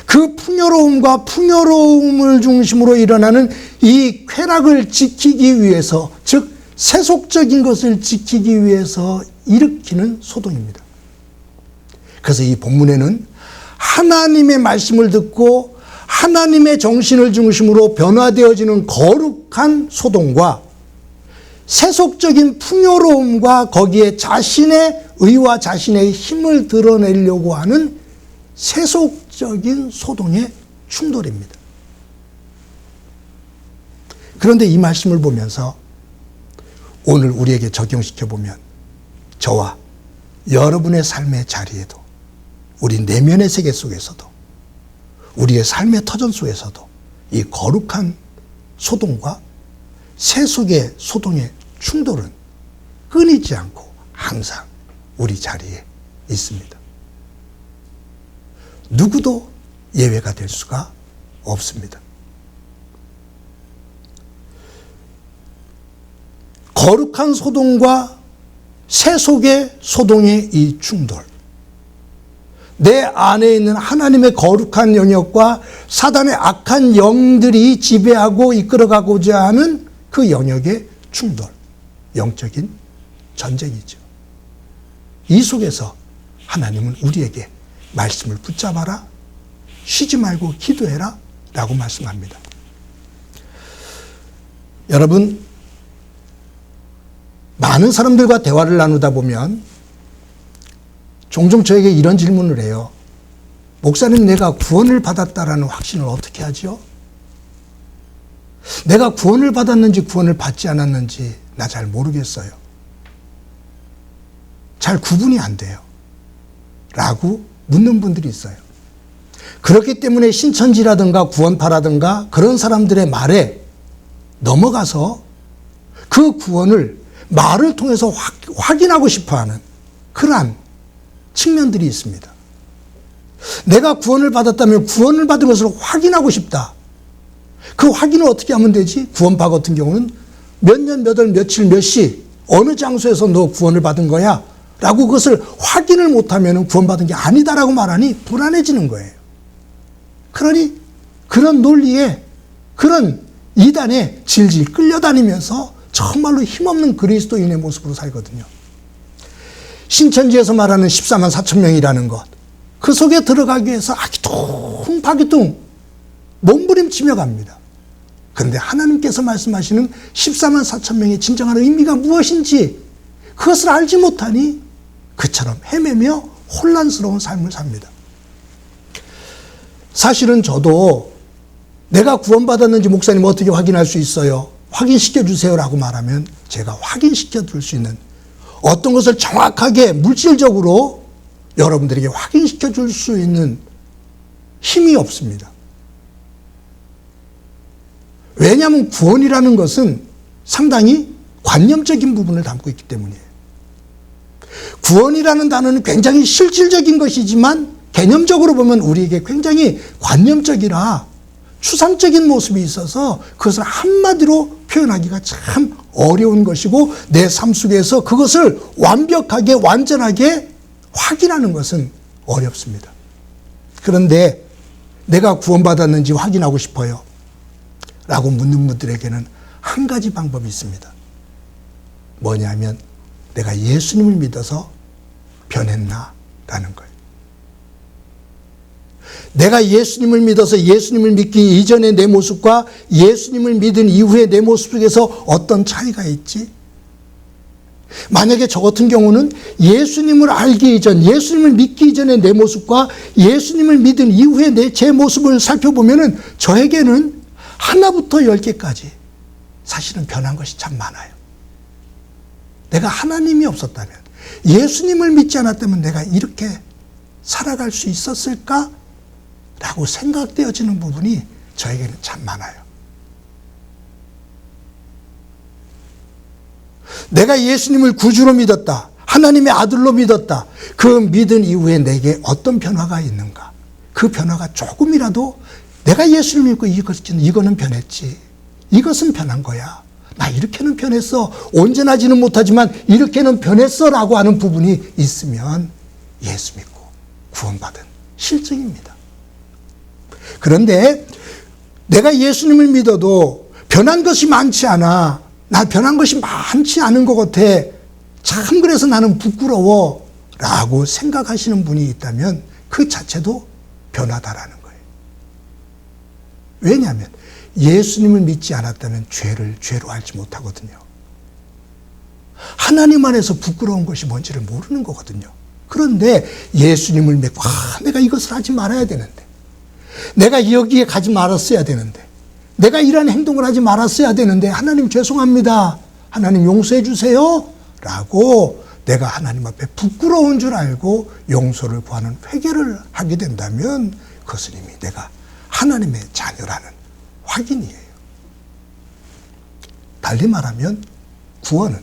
그 풍요로움을 중심으로 일어나는 이 쾌락을 지키기 위해서, 즉 세속적인 것을 지키기 위해서 일으키는 소동입니다. 그래서 이 본문에는 하나님의 말씀을 듣고 하나님의 정신을 중심으로 변화되어지는 거룩한 소동과 세속적인 풍요로움과 거기에 자신의 의와 자신의 힘을 드러내려고 하는 세속적인 소동의 충돌입니다. 그런데 이 말씀을 보면서 오늘 우리에게 적용시켜 보면 저와 여러분의 삶의 자리에도, 우리 내면의 세계 속에서도, 우리의 삶의 터전 속에서도 이 거룩한 소동과 세속의 소동의 충돌은 끊이지 않고 항상 우리 자리에 있습니다. 누구도 예외가 될 수가 없습니다. 거룩한 소동과 세속의 소동의 이 충돌, 내 안에 있는 하나님의 거룩한 영역과 사단의 악한 영들이 지배하고 이끌어가고자 하는 그 영역의 충돌, 영적인 전쟁이죠. 이 속에서 하나님은 우리에게 말씀을 붙잡아라, 쉬지 말고 기도해라 라고 말씀합니다. 여러분, 많은 사람들과 대화를 나누다 보면 종종 저에게 이런 질문을 해요. 목사님, 내가 구원을 받았다라는 확신을 어떻게 하죠? 내가 구원을 받았는지 구원을 받지 않았는지 나 잘 모르겠어요. 잘 구분이 안 돼요. 라고 묻는 분들이 있어요. 그렇기 때문에 신천지라든가 구원파라든가 그런 사람들의 말에 넘어가서 그 구원을 말을 통해서 확인하고 싶어하는 그러한 측면들이 있습니다. 내가 구원을 받았다면 구원을 받은 것을 확인하고 싶다. 그 확인을 어떻게 하면 되지? 구원파 같은 경우는 몇 년, 몇 월, 며칠, 몇 시, 어느 장소에서 너 구원을 받은 거야? 라고 그것을 확인을 못하면 구원받은 게 아니다라고 말하니 불안해지는 거예요. 그러니 그런 논리에, 그런 이단에 질질 끌려다니면서 정말로 힘없는 그리스도인의 모습으로 살거든요. 신천지에서 말하는 14만 4천 명이라는 것, 그 속에 들어가기 위해서 아기뚱 바기뚱 몸부림치며 갑니다. 그런데 하나님께서 말씀하시는 14만 4천 명의 진정한 의미가 무엇인지 그것을 알지 못하니 그처럼 헤매며 혼란스러운 삶을 삽니다. 사실은 저도 내가 구원받았는지 목사님 어떻게 확인할 수 있어요? 확인시켜 주세요라고 말하면 제가 확인시켜 줄 수 있는 어떤 것을 정확하게 물질적으로 여러분들에게 확인시켜 줄 수 있는 힘이 없습니다. 왜냐하면 구원이라는 것은 상당히 관념적인 부분을 담고 있기 때문이에요. 구원이라는 단어는 굉장히 실질적인 것이지만 개념적으로 보면 우리에게 굉장히 관념적이라 추상적인 모습이 있어서 그것을 한마디로 표현하기가 참 어려운 것이고 내 삶 속에서 그것을 완벽하게 완전하게 확인하는 것은 어렵습니다. 그런데 내가 구원받았는지 확인하고 싶어요 라고 묻는 분들에게는 한 가지 방법이 있습니다. 뭐냐면 내가 예수님을 믿어서 변했나 라는 거예요. 내가 예수님을 믿어서 예수님을 믿기 이전의 내 모습과 예수님을 믿은 이후의 내 모습 속에서 어떤 차이가 있지? 만약에 저 같은 경우는 예수님을 알기 이전, 예수님을 믿기 이전의 내 모습과 예수님을 믿은 이후의 제 모습을 살펴보면은 저에게는 하나부터 10개까지 사실은 변한 것이 참 많아요. 내가 하나님이 없었다면, 예수님을 믿지 않았다면 내가 이렇게 살아갈 수 있었을까? 라고 생각되어지는 부분이 저에게는 참 많아요. 내가 예수님을 구주로 믿었다. 하나님의 아들로 믿었다. 그 믿은 이후에 내게 어떤 변화가 있는가? 그 변화가 조금이라도 내가 예수를 믿고 이거는 변했지. 이것은 변한 거야. 나 이렇게는 변했어. 온전하지는 못하지만 이렇게는 변했어 라고 하는 부분이 있으면 예수 믿고 구원받은 실증입니다. 그런데 내가 예수님을 믿어도 변한 것이 많지 않아. 나 변한 것이 많지 않은 것 같아. 참 그래서 나는 부끄러워 라고 생각하시는 분이 있다면 그 자체도 변하다라는 거예요. 왜냐하면 예수님을 믿지 않았다면 죄로 알지 못하거든요. 하나님 안에서 부끄러운 것이 뭔지를 모르는 거거든요. 그런데 예수님을 믿고 내가 이것을 하지 말아야 되는데, 내가 여기에 가지 말았어야 되는데, 내가 이런 행동을 하지 말았어야 되는데 하나님 죄송합니다. 하나님 용서해 주세요. 라고 내가 하나님 앞에 부끄러운 줄 알고 용서를 구하는 회개를 하게 된다면 그것은 이미 내가 하나님의 자녀라는 확인이에요. 달리 말하면 구원은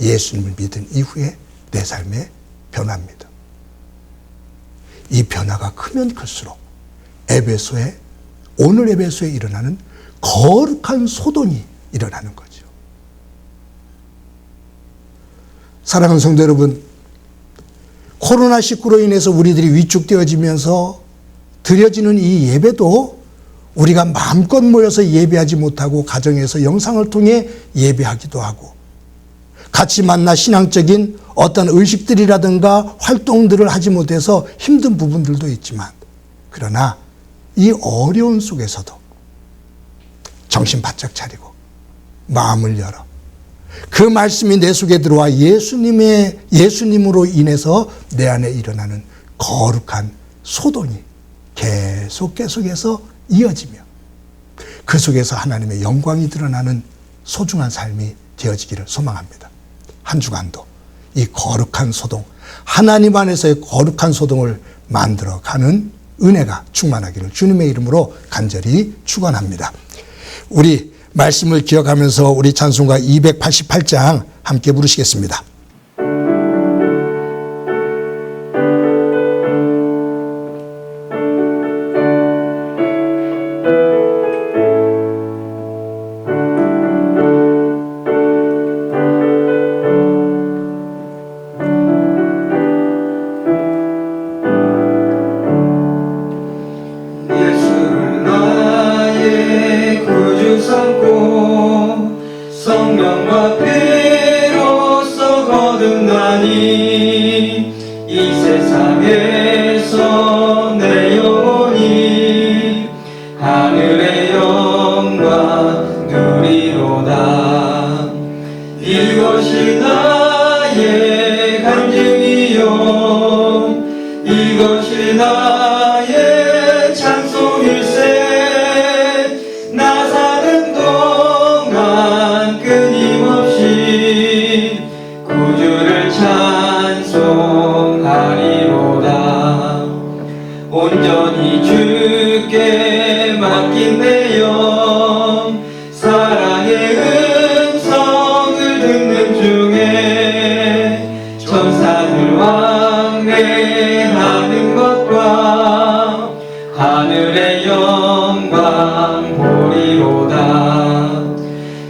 예수님을 믿은 이후에 내 삶의 변화입니다. 이 변화가 크면 클수록 오늘 에베소에 일어나는 거룩한 소동이 일어나는 거죠. 사랑하는 성도 여러분, 코로나19로 인해서 우리들이 위축되어지면서 드려지는 이 예배도 우리가 마음껏 모여서 예배하지 못하고 가정에서 영상을 통해 예배하기도 하고 같이 만나 신앙적인 어떤 의식들이라든가 활동들을 하지 못해서 힘든 부분들도 있지만, 그러나 이 어려운 속에서도 정신 바짝 차리고 마음을 열어 그 말씀이 내 속에 들어와 예수님으로 인해서 내 안에 일어나는 거룩한 소동이 계속해서 이어지며 그 속에서 하나님의 영광이 드러나는 소중한 삶이 되어지기를 소망합니다. 한 주간도 이 거룩한 소동, 하나님 안에서의 거룩한 소동을 만들어가는 은혜가 충만하기를 주님의 이름으로 간절히 축원합니다. 우리 말씀을 기억하면서 우리 찬송가 288장 함께 부르시겠습니다. 성령과 피로써 거듭나니 이 세상에서 내 영혼이 하늘의 영광 누리로다. 이것이 나의 간증이요 이것이 나의 찬송일세. 나 사는 동안 끊임없이 구주를 찬송하리로다. 온전히 주께 맡긴 내 영, 사랑의 음성을 듣는 중에 천사들 왕래하는 것과 하늘의 영광 보리로다.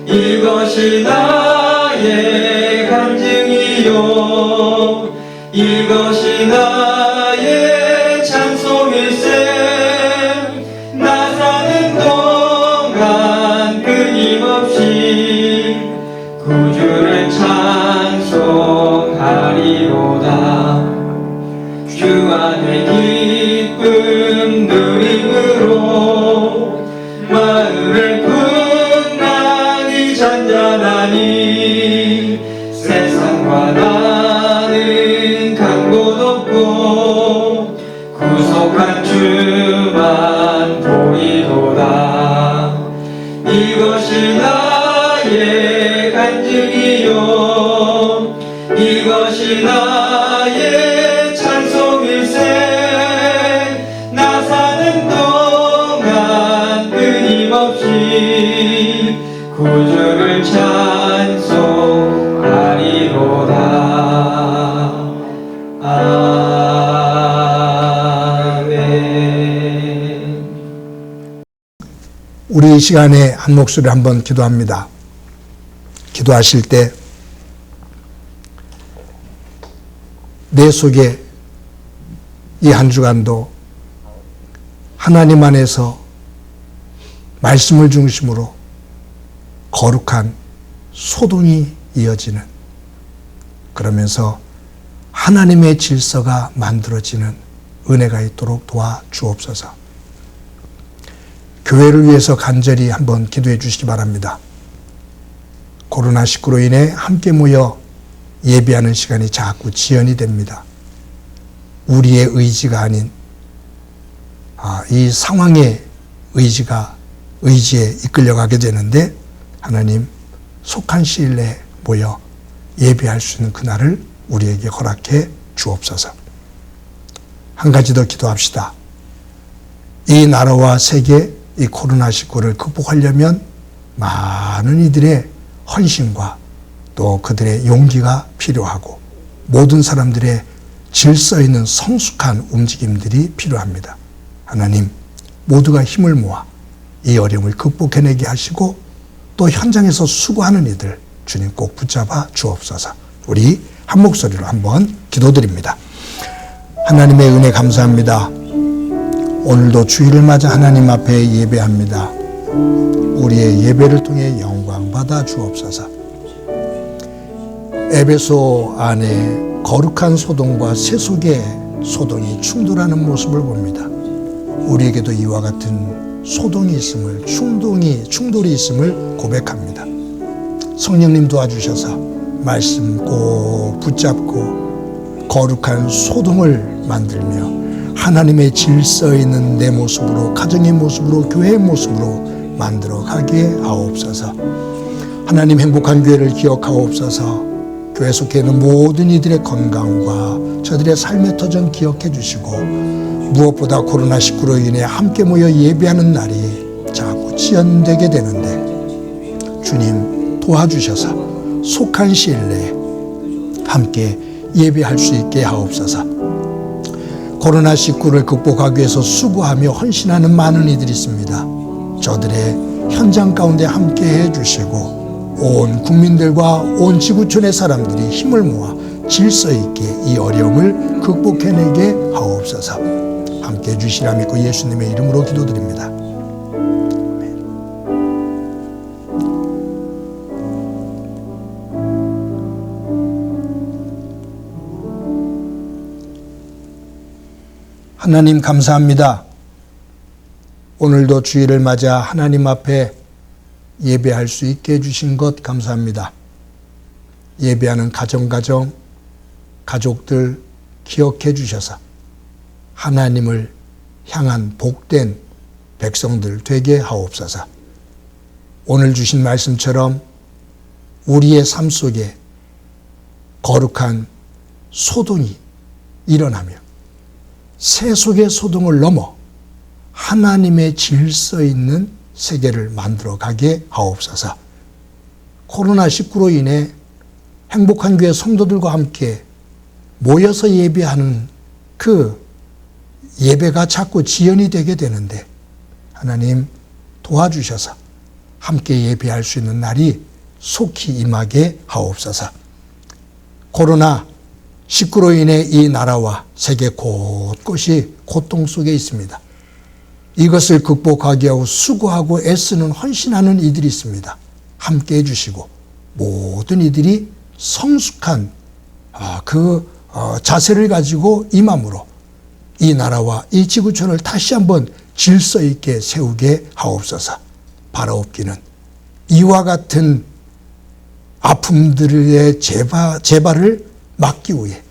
이것이 나의 간증이요, 이것이 나의 찬송일세. 나 사는 동안 끊임없이 구주를 찬송하리로다. 주 안에 기쁨 누림으로 마음을 풍랑이 잔잔하니 세상과 나는 간 곳 없고 구속한 주만 보이도다. 이것이 나의 간증이요, 이것이 나의 찬송일세. 나 사는 동안 끊임없이 구주를 찬송하리로다. 아멘. 우리 이 시간에 한 목소리 한번 기도합니다. 기도하실 때 내 속에 이 한 주간도 하나님 안에서 말씀을 중심으로 거룩한 소동이 이어지는, 그러면서 하나님의 질서가 만들어지는 은혜가 있도록 도와 주옵소서. 교회를 위해서 간절히 한번 기도해 주시기 바랍니다. 코로나19로 인해 함께 모여 예배하는 시간이 자꾸 지연이 됩니다. 우리의 의지가 아닌 이 상황의 의지에 이끌려가게 되는데, 하나님 속한 시일 내에 모여 예배할 수 있는 그날을 우리에게 허락해 주옵소서. 한 가지 더 기도합시다. 이 나라와 세계 이 코로나19를 극복하려면 많은 이들의 헌신과 또 그들의 용기가 필요하고 모든 사람들의 질서 있는 성숙한 움직임들이 필요합니다. 하나님, 모두가 힘을 모아 이 어려움을 극복해내게 하시고 또 현장에서 수고하는 이들 주님 꼭 붙잡아 주옵소서. 우리 한 목소리로 한번 기도드립니다. 하나님의 은혜 감사합니다. 오늘도 주일을 맞아 하나님 앞에 예배합니다. 우리의 예배를 통해 영광 받아 주옵소서. 에베소 안에 거룩한 소동과 세속의 소동이 충돌하는 모습을 봅니다. 우리에게도 이와 같은 소동이 있음을, 충돌이 있음을 고백합니다. 성령님 도와주셔서 말씀 꼭 붙잡고 거룩한 소동을 만들며 하나님의 질서 있는 내 모습으로, 가정의 모습으로, 교회의 모습으로 만들어 가게 하옵소서. 하나님 행복한 교회를 기억하옵소서. 교회 속에 있는 모든 이들의 건강과 저들의 삶의 터전 기억해 주시고, 무엇보다 코로나19로 인해 함께 모여 예배하는 날이 자꾸 지연되게 되는데 주님 도와주셔서 속한 시일 내에 함께 예배할 수 있게 하옵소서. 코로나19를 극복하기 위해서 수고하며 헌신하는 많은 이들이 있습니다. 저들의 현장 가운데 함께 해주시고 온 국민들과 온 지구촌의 사람들이 힘을 모아 질서 있게 이 어려움을 극복해내게 하옵소서. 함께 해주시라 믿고 예수님의 이름으로 기도드립니다. 하나님 감사합니다. 오늘도 주일을 맞아 하나님 앞에 예배할 수 있게 해주신 것 감사합니다. 예배하는 가정들 기억해 주셔서 하나님을 향한 복된 백성들 되게 하옵소서. 오늘 주신 말씀처럼 우리의 삶 속에 거룩한 소동이 일어나며 새 속의 소동을 넘어 하나님의 질서 있는 세계를 만들어 가게 하옵소서. 코로나19로 인해 행복한 교회 성도들과 함께 모여서 예배하는 그 예배가 자꾸 지연이 되게 되는데 하나님 도와주셔서 함께 예배할 수 있는 날이 속히 임하게 하옵소서. 코로나19로 인해 이 나라와 세계 곳곳이 고통 속에 있습니다. 이것을 극복하기 위하여 수고하고 애쓰는 헌신하는 이들이 있습니다. 함께 해주시고 모든 이들이 성숙한 자세를 가지고 임함으로 이 나라와 이 지구촌을 다시 한번 질서 있게 세우게 하옵소서. 바라옵기는 이와 같은 아픔들의 재발을 막기 위해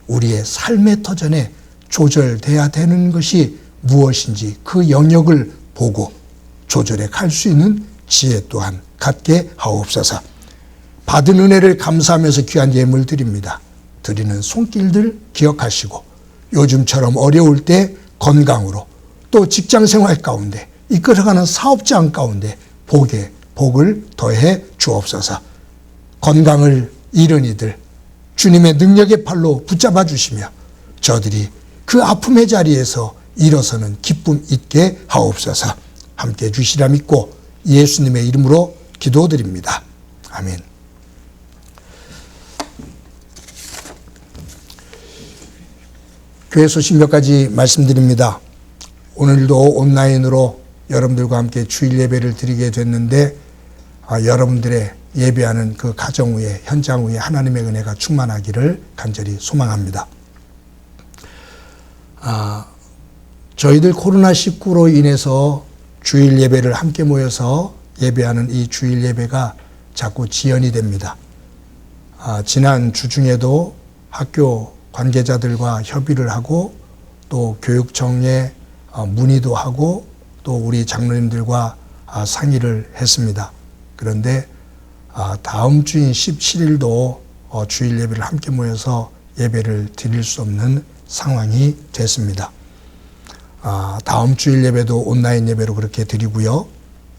우리의 삶의 터전에 조절돼야 되는 것이 무엇인지 그 영역을 보고 조절해 갈 수 있는 지혜 또한 갖게 하옵소서. 받은 은혜를 감사하면서 귀한 예물 드립니다. 드리는 손길들 기억하시고 요즘처럼 어려울 때 건강으로 또 직장생활 가운데 이끌어가는 사업장 가운데 복을 더해 주옵소서. 건강을 잃은 이들 주님의 능력의 팔로 붙잡아 주시며 저들이 그 아픔의 자리에서 일어서는 기쁨 있게 하옵소서. 함께 해 주시라 믿고 예수님의 이름으로 기도드립니다. 아멘. 교회 소식 몇 가지 말씀드립니다. 오늘도 온라인으로 여러분들과 함께 주일 예배를 드리게 됐는데 여러분들의 예배하는 그 가정 위에 현장 위에 하나님의 은혜가 충만하기를 간절히 소망합니다. 저희들 코로나19로 인해서 주일 예배를 함께 모여서 예배하는 이 주일 예배가 자꾸 지연이 됩니다. 지난 주중에도 학교 관계자들과 협의를 하고 또 교육청에 문의도 하고 또 우리 장로님들과 상의를 했습니다. 그런데 다음 주인 17일도 주일 예배를 함께 모여서 예배를 드릴 수 없는 상황이 됐습니다. 다음 주일 예배도 온라인 예배로 그렇게 드리고요.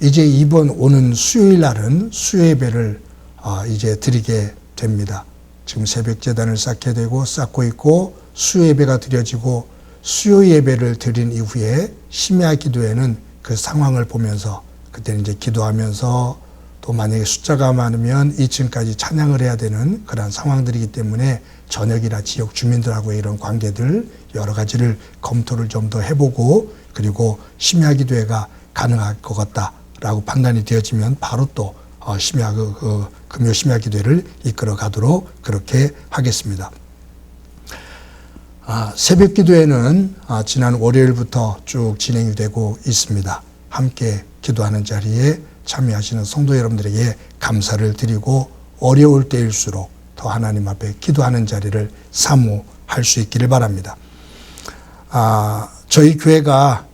이제 이번 오는 수요일 날은 수요 예배를 이제 드리게 됩니다. 지금 새벽 제단을 쌓고 있고 수요 예배가 드려지고 수요 예배를 드린 이후에 심야 기도회는 그 상황을 보면서 그때는 이제 기도하면서 또 만약에 숫자가 많으면 2층까지 찬양을 해야 되는 그런 상황들이기 때문에 저녁이나 지역 주민들하고의 이런 관계들 여러 가지를 검토를 좀 더 해보고 그리고 심야 기도회가 가능할 것 같다라고 판단이 되어지면 바로 또 금요 심야 기도회를 이끌어 가도록 그렇게 하겠습니다. 새벽 기도회는 지난 월요일부터 쭉 진행이 되고 있습니다. 함께 기도하는 자리에 참여하시는 성도 여러분들에게 감사를 드리고 어려울 때일수록 더 하나님 앞에 기도하는 자리를 사모할 수 있기를 바랍니다. 저희 교회가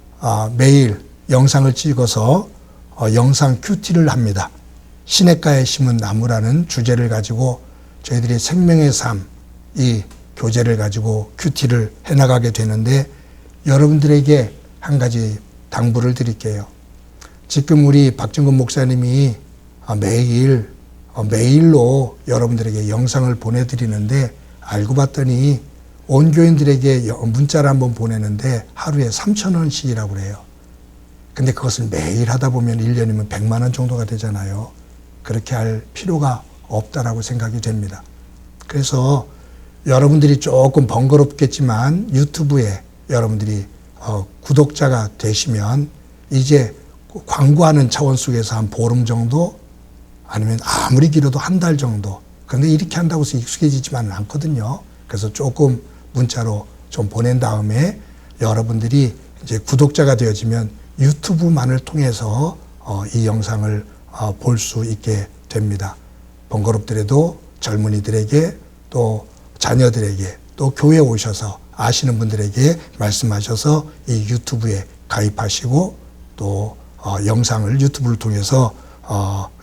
매일 영상을 찍어서 영상 큐티를 합니다. 시냇가에 심은 나무라는 주제를 가지고 저희들이 생명의 삶, 이 교제를 가지고 큐티를 해나가게 되는데 여러분들에게 한 가지 당부를 드릴게요. 지금 우리 박정근 목사님이 메일로 여러분들에게 영상을 보내드리는데 알고 봤더니 온 교인들에게 문자를 한번 보내는데 하루에 3,000원씩이라고 그래요. 근데 그것을 매일 하다 보면 1년이면 100만 원 정도가 되잖아요. 그렇게 할 필요가 없다라고 생각이 됩니다. 그래서 여러분들이 조금 번거롭겠지만 유튜브에 여러분들이 구독자가 되시면 이제 광고하는 차원 속에서 한 보름 정도 아니면 아무리 길어도 한 달 정도. 그런데 이렇게 한다고 해서 익숙해지지만은 않거든요. 그래서 조금 문자로 좀 보낸 다음에 여러분들이 이제 구독자가 되어지면 유튜브만을 통해서 이 영상을 볼 수 있게 됩니다. 번거롭더라도 젊은이들에게 또 자녀들에게 또 교회에 오셔서 아시는 분들에게 말씀하셔서 이 유튜브에 가입하시고 또 영상을 유튜브를 통해서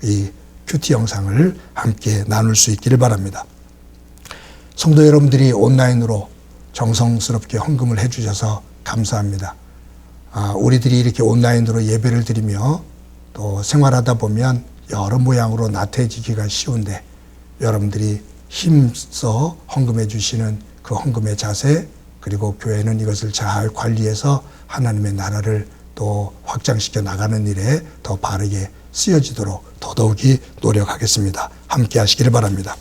이 큐티 영상을 함께 나눌 수 있기를 바랍니다. 성도 여러분들이 온라인으로 정성스럽게 헌금을 해주셔서 감사합니다. 우리들이 이렇게 온라인으로 예배를 드리며 또 생활하다 보면 여러 모양으로 나태해지기가 쉬운데 여러분들이 힘써 헌금해 주시는 그 헌금의 자세, 그리고 교회는 이것을 잘 관리해서 하나님의 나라를 또 확장시켜 나가는 일에 더 바르게 쓰여지도록 더더욱이 노력하겠습니다. 함께 하시기를 바랍니다.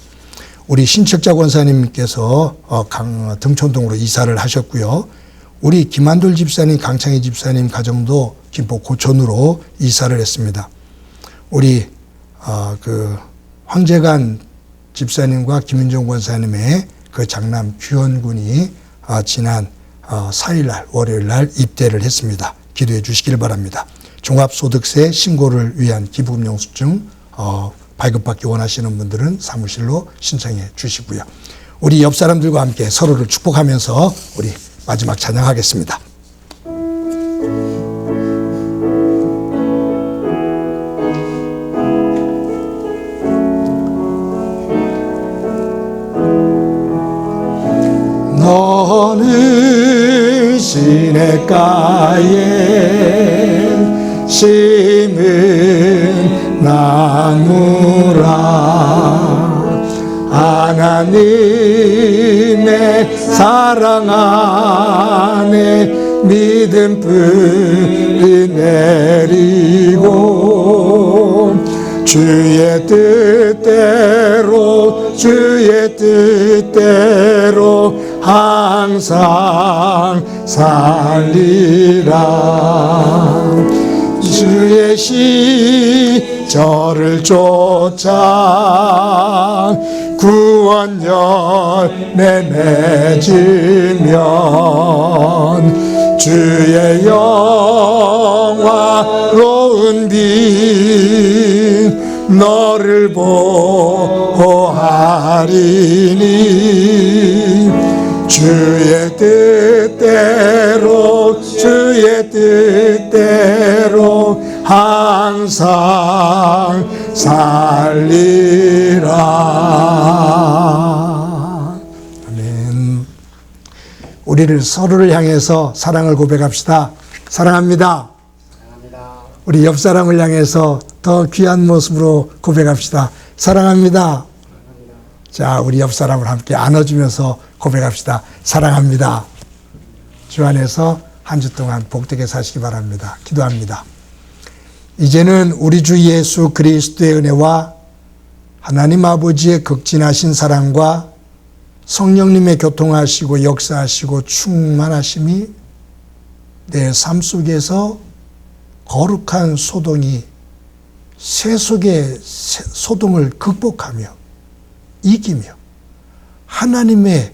우리 신척자 권사님께서 등촌동으로 이사를 하셨고요. 우리 김한돌 집사님, 강창희 집사님 가정도 김포 고촌으로 이사를 했습니다. 우리 그 황재관 집사님과 김윤정 권사님의 그 장남 규현군이 지난 4일날 월요일날 입대를 했습니다. 기도해 주시길 바랍니다. 종합소득세 신고를 위한 기부금영수증 발급받기 원하시는 분들은 사무실로 신청해 주시고요. 우리 옆 사람들과 함께 서로를 축복하면서 우리 마지막 찬양하겠습니다. 너는 시냇가에 심은 나무라 하나님의 사랑 안에 믿음 뿌리 내리고 주의 뜻대로 항상 살리라. 주의 시절을 쫓아 구원 열매 맺으면 주의 영화로운 빛 너를 보호하리니 주의 뜻대로 항상 살리라. 아멘. 우리를 서로를 향해서 사랑을 고백합시다. 사랑합니다. 우리 옆 사람을 향해서 더 귀한 모습으로 고백합시다. 사랑합니다. 자, 우리 옆 사람을 함께 안아주면서 고백합시다. 사랑합니다. 주 안에서 한 주 동안 복되게 사시기 바랍니다. 기도합니다. 이제는 우리 주 예수 그리스도의 은혜와 하나님 아버지의 극진하신 사랑과 성령님의 교통하시고 역사하시고 충만하심이 내 삶 속에서 거룩한 소동이 새 속의 소동을 극복하며 이기며 하나님의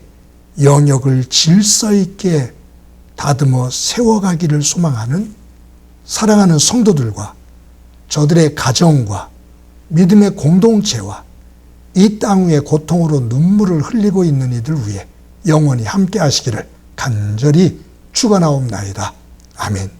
영역을 질서 있게 다듬어 세워가기를 소망하는 사랑하는 성도들과 저들의 가정과 믿음의 공동체와 이 땅 위에 고통으로 눈물을 흘리고 있는 이들 위해 영원히 함께 하시기를 간절히 축원하옵나이다. 아멘.